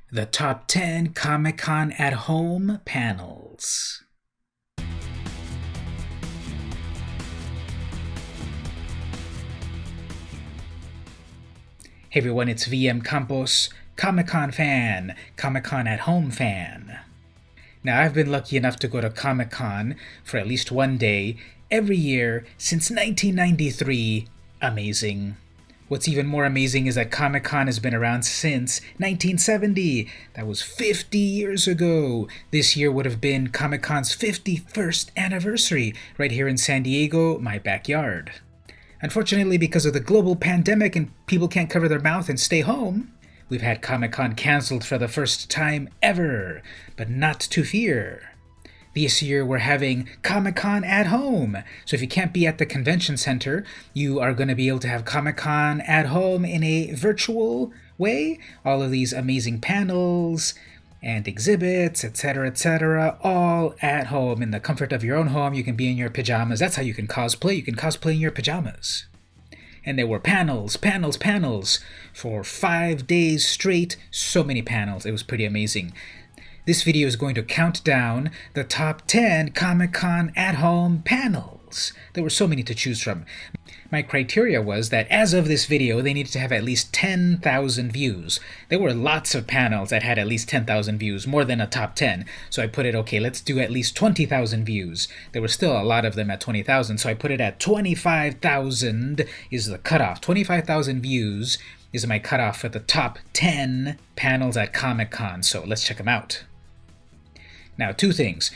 The top 10 Comic-Con at Home panels. Hey everyone, it's VM Campos, Comic-Con fan, Comic-Con at Home fan. Now, I've been lucky enough to go to Comic-Con for at least one day every year since 1993. Amazing. What's even more amazing is that Comic-Con has been around since 1970. That was 50 years ago. This year would have been Comic-Con's 51st anniversary, right here in San Diego, my backyard. Unfortunately, because of the global pandemic and people can't cover their mouth and stay home, we've had Comic-Con canceled for the first time ever, but not to fear. This year we're having Comic-Con at home. So if you can't be at the convention center, you are going to be able to have Comic-Con at home in a virtual way. All of these amazing panels and exhibits, etc., all at home in the comfort of your own home. You can be in your pajamas. That's how you can cosplay. You can cosplay in your pajamas. And there were panels for 5 days straight. So many panels. It was pretty amazing. This video is going to count down the top 10 Comic-Con at-home panels. There were so many to choose from. My criteria was that as of this video, they needed to have at least 10,000 views. There were lots of panels that had at least 10,000 views, more than a top 10. So I put it, okay, let's do at least 20,000 views. There were still a lot of them at 20,000, so I put it at 25,000 is the cutoff. 25,000 views is my cutoff for the top 10 panels at Comic-Con, so let's check them out. Now, two things.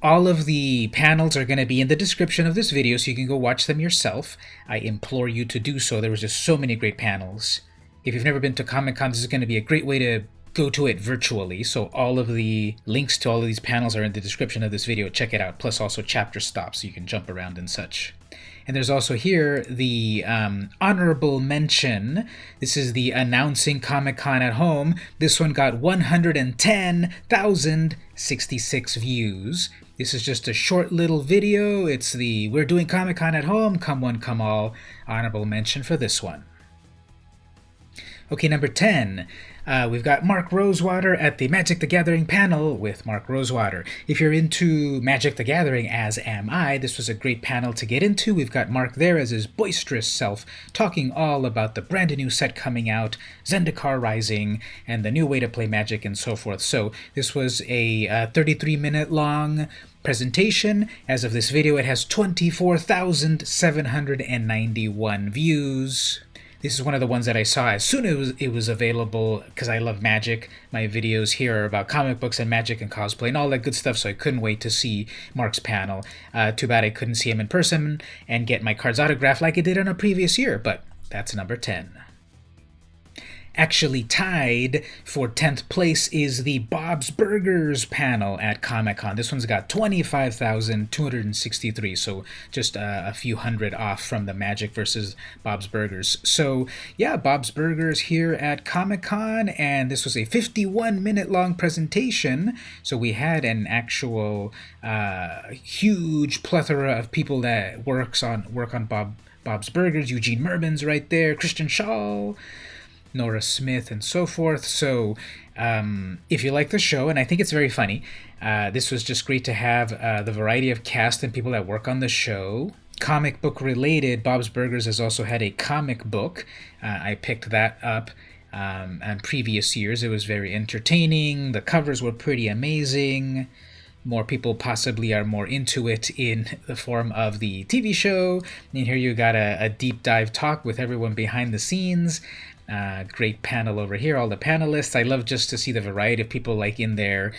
All of the panels are going to be in the description of this video, so you can go watch them yourself. I implore you to do so. There was just so many great panels. If you've never been to Comic-Con, this is going to be a great way to go to it virtually. So all of the links to all of these panels are in the description of this video. Check it out. Plus also chapter stops, so you can jump around and such. And there's also here the honorable mention. This is the announcing Comic-Con at home. This one got 110,066 views. This is just a short little video. It's the We're Doing Comic-Con at Home, come one, come all. Honorable mention for this one. Okay, number 10. We've got Mark Rosewater at the Magic the Gathering panel with Mark Rosewater. If you're into Magic the Gathering, as am I, this was a great panel to get into. We've got Mark there as his boisterous self, talking all about the brand new set coming out, Zendikar Rising, and the new way to play Magic and so forth. So this was a 33-minute long presentation. As of this video, it has 24,791 views. This is one of the ones that I saw as soon as it was available, because I love Magic. My videos here are about comic books and Magic and cosplay and all that good stuff, so I couldn't wait to see Mark's panel. Too bad I couldn't see him in person and get my cards autographed like I did on a previous year, but that's number 10. Actually tied for 10th place is the Bob's Burgers panel at Comic-Con. This one's got 25,263, so just a few hundred off from the Magic versus Bob's Burgers. So yeah, Bob's Burgers here at Comic-Con, and this was a 51-minute long presentation. So we had an actual huge plethora of people that work on Bob's Burgers. Eugene Merman's right there, Christian Shaw, Nora Smith, and so forth. So if you like the show, and I think it's very funny, this was just great to have the variety of cast and people that work on the show. Comic book related, Bob's Burgers has also had a comic book. I picked that up on previous years. It was very entertaining. The covers were pretty amazing. More people possibly are more into it in the form of the TV show. And here you got a deep dive talk with everyone behind the scenes. Great panel over here, all the panelists. I love just to see the variety of people like in their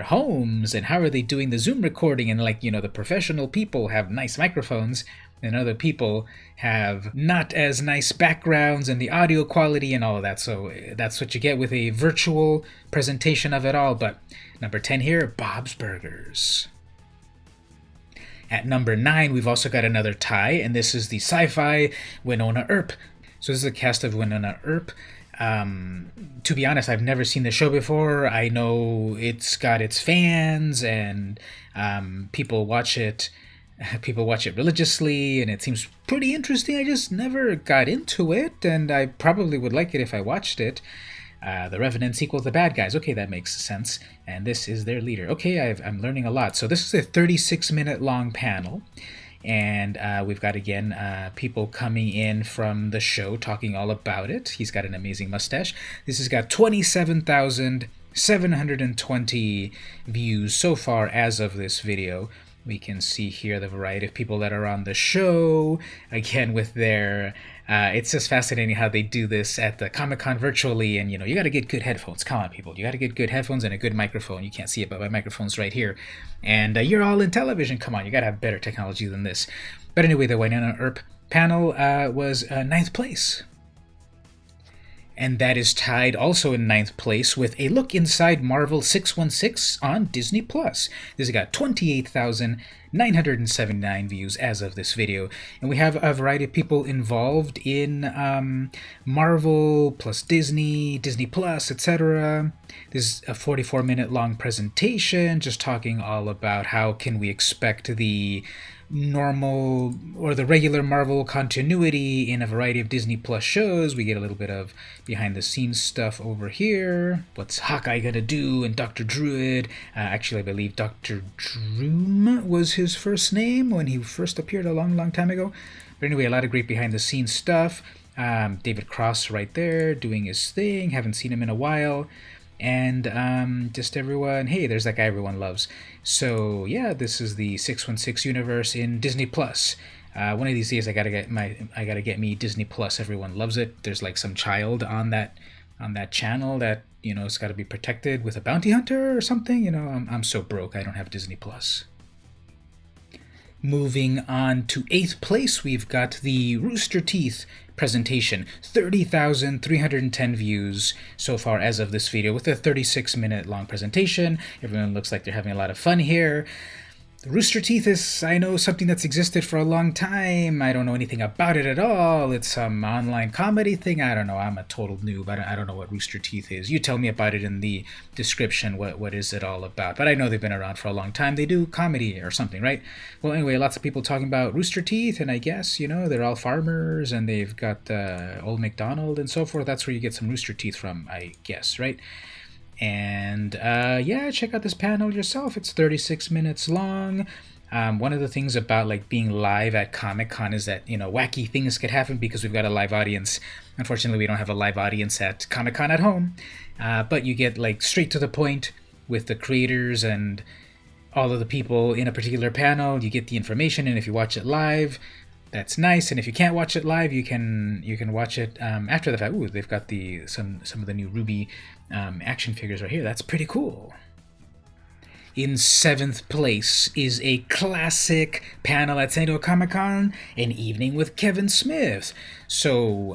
homes, and how are they doing the Zoom recording, and like, the professional people have nice microphones and other people have not as nice backgrounds and the audio quality and all of that. So that's what you get with a virtual presentation of it all. But number 10 here, Bob's Burgers. At number 9, we've also got another tie, and this is the sci-fi Wynonna Earp. So this is the cast of Wynonna Earp. To be honest, I've never seen the show before. I know it's got its fans, and people watch it religiously, and it seems pretty interesting. I just never got into it, and I probably would like it if I watched it. The Revenants equals the bad guys. Okay, that makes sense. And this is their leader. Okay, I'm learning a lot. So this is a 36-minute long panel. And we've got, again, people coming in from the show talking all about it. He's got an amazing mustache. This has got 27,720 views so far as of this video. We can see here the variety of people that are on the show, again with their it's just fascinating how they do this at the Comic-Con virtually, and you got to get good headphones. Come on, people, you got to get good headphones and a good microphone. You can't see it, but my microphone's right here, and you're all in television. Come on, you got to have better technology than this. But anyway, the Wynonna Earp panel was 9th place. And that is tied also in 9th place with A Look Inside Marvel 616 on Disney+. This has got 28,979 views as of this video. And we have a variety of people involved in Marvel plus Disney, Disney+, etc. This is a 44-minute long presentation just talking all about how can we expect the normal or the regular Marvel continuity in a variety of Disney Plus shows. We get a little bit of behind the scenes stuff over here. What's Hawkeye gonna do? And Dr. Druid. Actually, I believe Dr. Droom was his first name when he first appeared a long time ago. But anyway, a lot of great behind the scenes stuff. David Cross right there doing his thing. Haven't seen him in a while. And just everyone, hey, there's that guy everyone loves. So yeah, this is the 616 universe in Disney Plus. One of these days, I gotta get me Disney Plus. Everyone loves it. There's like some child on that channel that it's got to be protected with a bounty hunter or something. I'm so broke. I don't have Disney Plus. Moving on to 8th place, we've got the Rooster Teeth presentation. 30,310 views so far as of this video with a 36-minute long presentation. Everyone looks like they're having a lot of fun here. Rooster Teeth is, I know, something that's existed for a long time. I don't know anything about it at all. It's some online comedy thing. I don't know. I'm a total noob. I don't know what Rooster Teeth is. You tell me about it in the description. What is it all about? But I know they've been around for a long time. They do comedy or something, right? Well, anyway, lots of people talking about Rooster Teeth, and I guess, they're all farmers, and they've got Old MacDonald and so forth. That's where you get some Rooster Teeth from, I guess, right? And yeah, check out this panel yourself. It's 36 minutes long. One of the things about like being live at Comic-Con is that wacky things could happen because we've got a live audience. Unfortunately, we don't have a live audience at Comic-Con at home, but you get like straight to the point with the creators and all of the people in a particular panel. You get the information, and if you watch it live, that's nice. And if you can't watch it live, you can watch it after the fact. Ooh, they've got some of the new Ruby action figures right here. That's pretty cool. In 7th place is a classic panel at San Diego Comic-Con, An Evening with Kevin Smith. So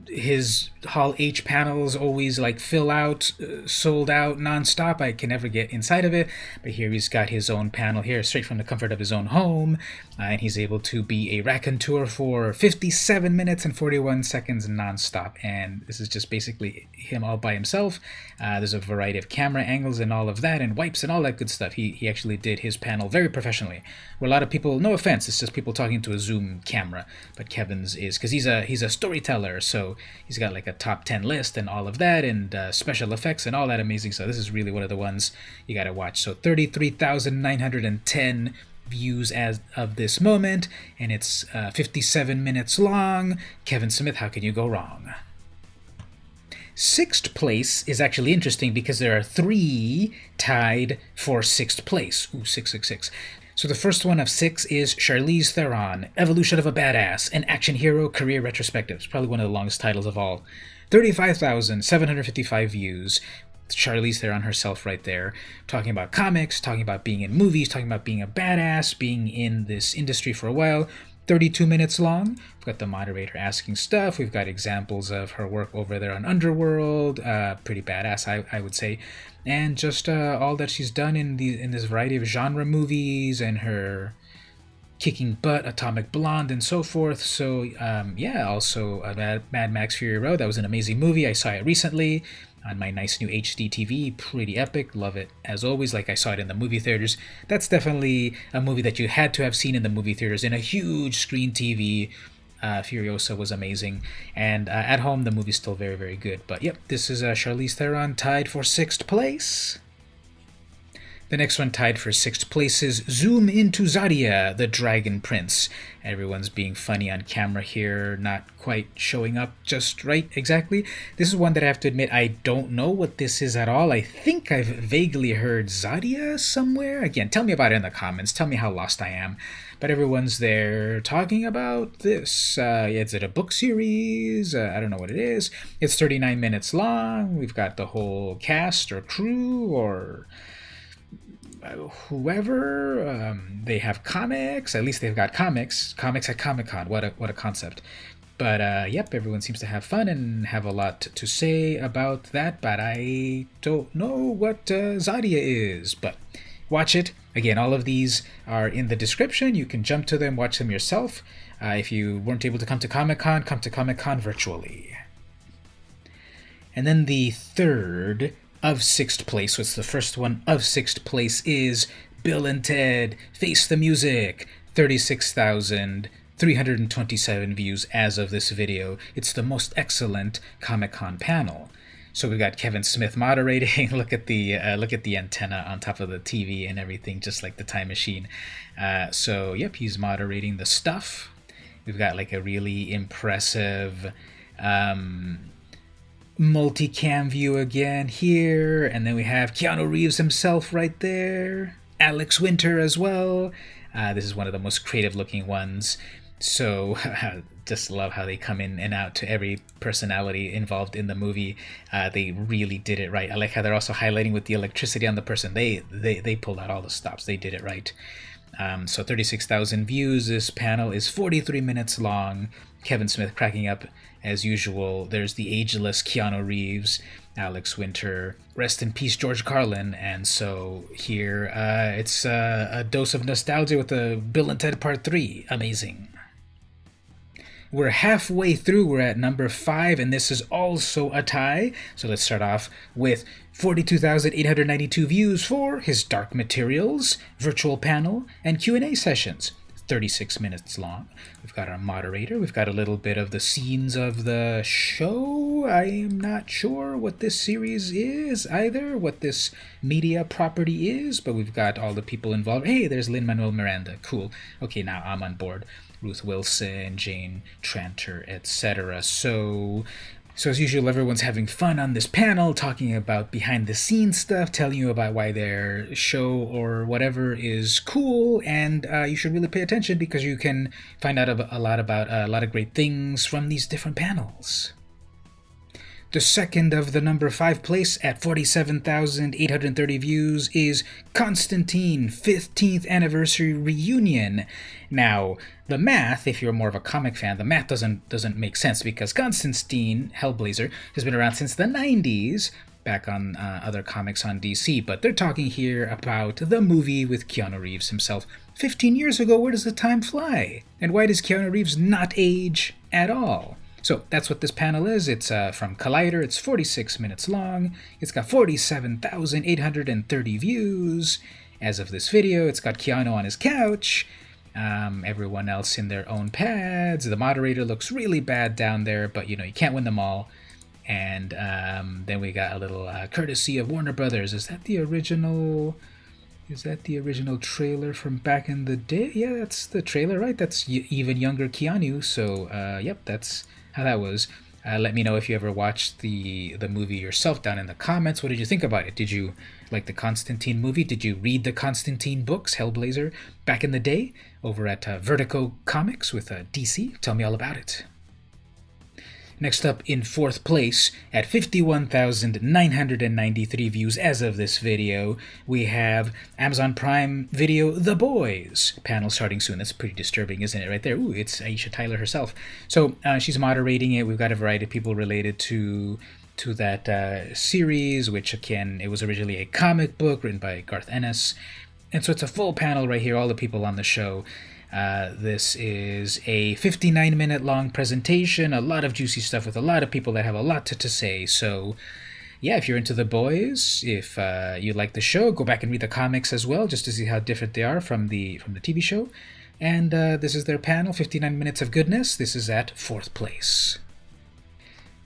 his Hall H panels always like fill out, sold out nonstop. I can never get inside of it. But here he's got his own panel here, straight from the comfort of his own home. And he's able to be a raconteur for 57 minutes and 41 seconds nonstop. And this is just basically him all by himself. There's a variety of camera angles and all of that, and wipes and all that good stuff. He actually did his panel very professionally. Where a lot of people, no offense, it's just people talking to a Zoom camera. But Kevin's is, because he's a storyteller, so he's got like a top 10 list and all of that, and special effects and all that amazing stuff. This is really one of the ones you gotta watch. So 33,910 views as of this moment, and it's 57 minutes long. Kevin Smith, how can you go wrong? 6th place is actually interesting because there are 3 tied for 6th place. Ooh, 666. So the first one of 6 is Charlize Theron, Evolution of a Badass, an Action Hero Career Retrospective. It's probably one of the longest titles of all. 35,755 views. Charlize Theron herself right there, talking about comics, talking about being in movies, talking about being a badass, being in this industry for a while. 32 minutes long. We've got the moderator asking stuff. We've got examples of her work over there on Underworld. Pretty badass, I would say. And just all that she's done in this variety of genre movies, and her kicking butt, Atomic Blonde, and so forth. So yeah, also Mad Max Fury Road. That was an amazing movie. I saw it recently on my nice new HD TV. Pretty epic. Love it as always, like I saw it in the movie theaters. That's definitely a movie that you had to have seen in the movie theaters in a huge screen TV. Furiosa was amazing, and at home the movie's still very, very good. But yep, this is Charlize Theron tied for 6th place. The next one tied for 6th place is Zoom into Zarya, the Dragon Prince. Everyone's being funny on camera here, not quite showing up just right exactly. This is one that I have to admit I don't know what this is at all. I think I've vaguely heard Zarya somewhere. Again, tell me about it in the comments. Tell me how lost I am. But everyone's there talking about this. Is it a book series? I don't know what it is. It's 39 minutes long. We've got the whole cast or crew or whoever. They have comics. At least they've got comics at Comic-Con. What a concept. But yep, everyone seems to have fun and have a lot to say about that, but I don't know what Zarya is. But watch it. Again, all of these are in the description. You can jump to them, watch them yourself. If you weren't able to come to Comic-Con, come to Comic-Con virtually. And then the third of 6th place, what's the first one of 6th place, is Bill and Ted Face the Music. 36,327 views as of this video. It's the most excellent Comic-Con panel. So we've got Kevin Smith moderating. Look at the antenna on top of the TV and everything, just like the Time Machine. So yep, he's moderating the stuff. We've got like a really impressive multicam view again here, and then we have Keanu Reeves himself right there, Alex Winter as well. This is one of the most creative looking ones. So just love how they come in and out to every personality involved in the movie. They really did it right. I like how they're also highlighting with the electricity on the person. They pulled out all the stops. They did it right. So 36,000 views. This panel is 43 minutes long. Kevin Smith cracking up as usual. There's the ageless Keanu Reeves, Alex Winter, rest in peace George Carlin. And so here it's a dose of nostalgia with the Bill and Ted Part 3. Amazing. We're halfway through. We're at number 5, and this is also a tie. So let's start off with 42,892 views for his Dark Materials virtual panel and Q&A sessions. 36 minutes long. We've got our moderator. We've got a little bit of the scenes of the show. I am not sure what this series is either, what this media property is, but we've got all the people involved. Hey, there's Lin-Manuel Miranda. Cool. Okay, now I'm on board. Ruth Wilson, Jane Tranter, etc. So as usual, everyone's having fun on this panel, talking about behind-the-scenes stuff, telling you about why their show or whatever is cool, and you should really pay attention because you can find out a lot of great things from these different panels. The second of the number 5 place at 47,830 views is Constantine 15th Anniversary Reunion. Now, the math, if you're more of a comic fan, the math doesn't make sense because Constantine, Hellblazer, has been around since the 90s, back on other comics on DC, but they're talking here about the movie with Keanu Reeves himself. 15 years ago, where does the time fly? And why does Keanu Reeves not age at all? So that's what this panel is. It's from Collider. It's 46 minutes long. It's got 47,830 views as of this video. It's got Keanu on his couch. Everyone else in their own pads. The moderator looks really bad down there, but you can't win them all. And then we got a little courtesy of Warner Brothers. Is that the original trailer from back in the day? Yeah, that's the trailer, right? That's even younger Keanu. So yep, that's how that was. Let me know if you ever watched the movie yourself down in the comments. What did you think about it? Did you like the Constantine movie? Did you read the Constantine books, Hellblazer, back in the day over at Vertigo Comics with DC? Tell me all about it. Next up in 4th place at 51,993 views as of this video, we have Amazon Prime Video The Boys panel starting soon. That's pretty disturbing, isn't it? Right there. Ooh, it's Aisha Tyler herself. So she's moderating it. We've got a variety of people related to that series, which again, it was originally a comic book written by Garth Ennis. And so it's a full panel right here, all the people on the show. This is a 59-minute long presentation, a lot of juicy stuff with a lot of people that have a lot to say. So yeah, if you're into The Boys, if you like the show, go back and read the comics as well, just to see how different they are from the TV show. And this is their panel, 59 Minutes of Goodness. This is at 4th place.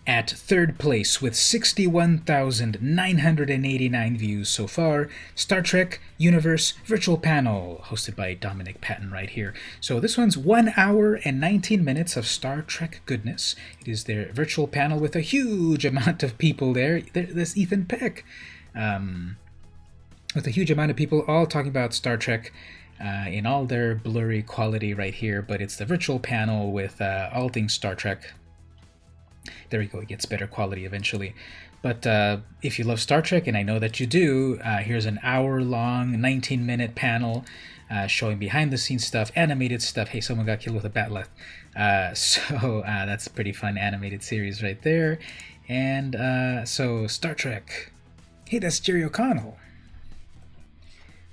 At 3rd place, with 61,989 views so far, Star Trek Universe Virtual Panel, hosted by Dominic Patton right here. So this one's 1 hour and 19 minutes of Star Trek goodness. It is their virtual panel with a huge amount of people there. There's Ethan Peck, with a huge amount of people all talking about Star Trek in all their blurry quality right here. But it's the virtual panel with all things Star Trek. There we go, it gets better quality eventually. But if you love Star Trek, and I know that you do, here's an hour-long, 19-minute panel showing behind-the-scenes stuff, animated stuff. Hey, someone got killed with a batleth. So that's a pretty fun animated series right there. And so Star Trek. Hey, that's Jerry O'Connell.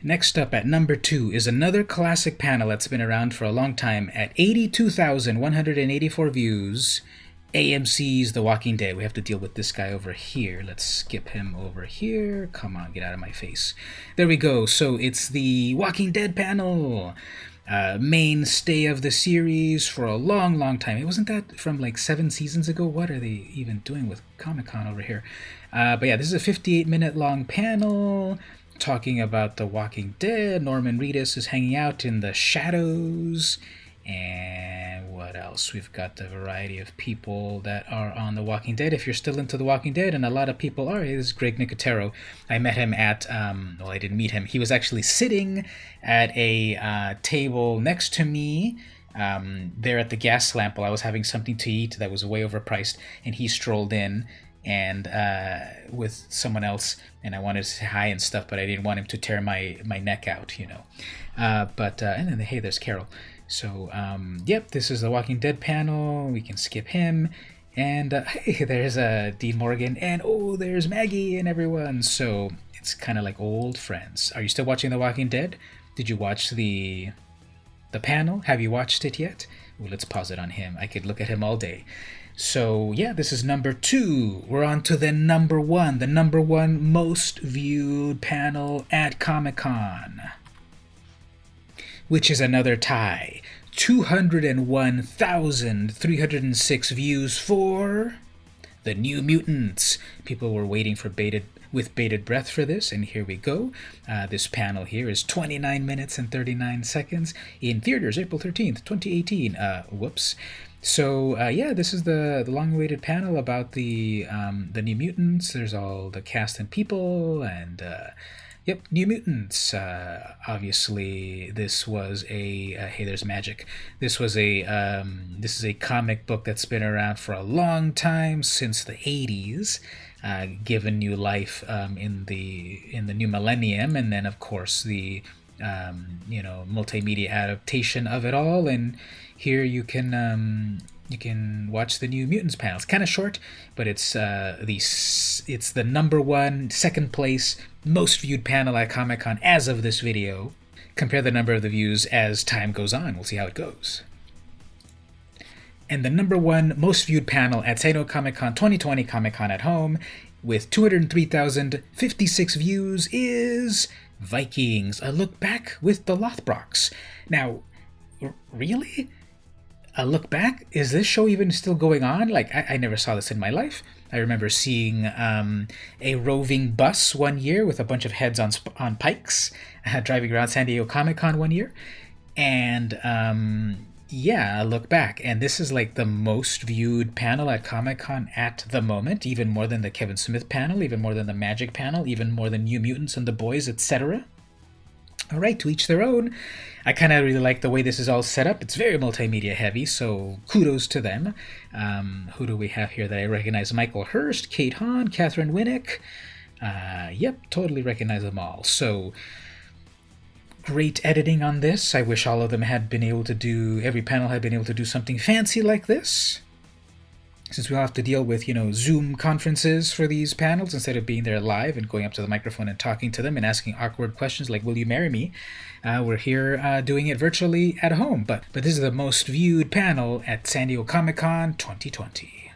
Next up at number 2 is another classic panel that's been around for a long time at 82,184 views. AMC's The Walking Dead. We have to deal with this guy over here. Let's skip him over here. Come on, get out of my face. There we go. So it's the Walking Dead panel. Mainstay of the series for a long, long time. It wasn't that from like 7 seasons ago? What are they even doing with Comic-Con over here? But yeah, this is a 58-minute long panel talking about The Walking Dead. Norman Reedus is hanging out in the shadows. And what else? We've got the variety of people that are on The Walking Dead. If you're still into The Walking Dead, and a lot of people are, this is Greg Nicotero. I met him at, well, I didn't meet him. He was actually sitting at a table next to me there at the gas lamp while I was having something to eat that was way overpriced, and he strolled in and with someone else, and I wanted to say hi and stuff, but I didn't want him to tear my neck out, you know. And then, hey, there's Carol. So, yep, this is the Walking Dead panel. We can skip him. And, hey, there's Dean Morgan. And, oh, there's Maggie and everyone. So, it's kind of like old friends. Are you still watching The Walking Dead? Did you watch the panel? Have you watched it yet? Well, let's pause it on him. I could look at him all day. So, yeah, this is number 2. We're on to the number 1. The number 1 most viewed panel at Comic-Con, which is another tie. 201,306 views for The New Mutants. People were waiting for with bated breath for this, and here we go. This panel here is 29 minutes and 39 seconds in theaters, April 13th, 2018. Whoops. So, yeah, this is the long-awaited panel about the New Mutants. There's all the cast and people, and yep, New Mutants. Obviously, this was a hey, there's magic. This is a comic book that's been around for a long time, since the 80s, given new life in the new millennium, and then of course the multimedia adaptation of it all. And here you can watch the New Mutants panel. It's kind of short, but it's the number 1, second place, most viewed panel at Comic-Con as of this video. Compare the number of the views as time goes on. We'll see how it goes. And the number 1 most viewed panel at San Diego Comic-Con 2020 Comic-Con at Home, with 203,056 views, is Vikings, A Look Back with the Lothbrocks. Now, really? A look back? Is this show even still going on? Like, I never saw this in my life. I remember seeing a roving bus one year with a bunch of heads on pikes driving around San Diego Comic-Con one year. And, yeah, a look back. And this is like the most viewed panel at Comic-Con at the moment, even more than the Kevin Smith panel, even more than the Magic panel, even more than New Mutants and The Boys, etc. All right, to each their own. I kind of really like the way this is all set up. It's very multimedia heavy, so kudos to them. Who do we have here that I recognize? Michael Hurst, Kate Hahn, Catherine Winnick. Yep, totally recognize them all. So, great editing on this. I wish all of them had been able to every panel had been able to do something fancy like this. Since we'll have to deal with, Zoom conferences for these panels instead of being there live and going up to the microphone and talking to them and asking awkward questions like, will you marry me? We're here doing it virtually at home. But this is the most viewed panel at San Diego Comic-Con 2020.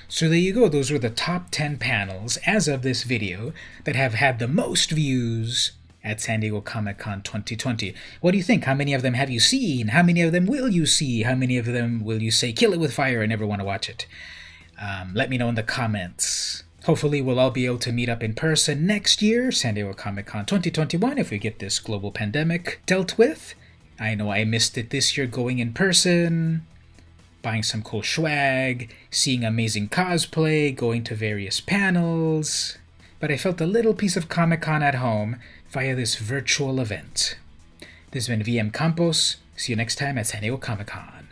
So there you go. Those were the top 10 panels as of this video that have had the most views at San Diego Comic-Con 2020. What do you think? How many of them have you seen? How many of them will you see? How many of them will you say, kill it with fire, and never want to watch it? Let me know in the comments. Hopefully we'll all be able to meet up in person next year, San Diego Comic-Con 2021, if we get this global pandemic dealt with. I know I missed it this year going in person, buying some cool swag, seeing amazing cosplay, going to various panels. But I felt a little piece of Comic-Con at home via this virtual event. This has been VM Campos. See you next time at San Diego Comic-Con.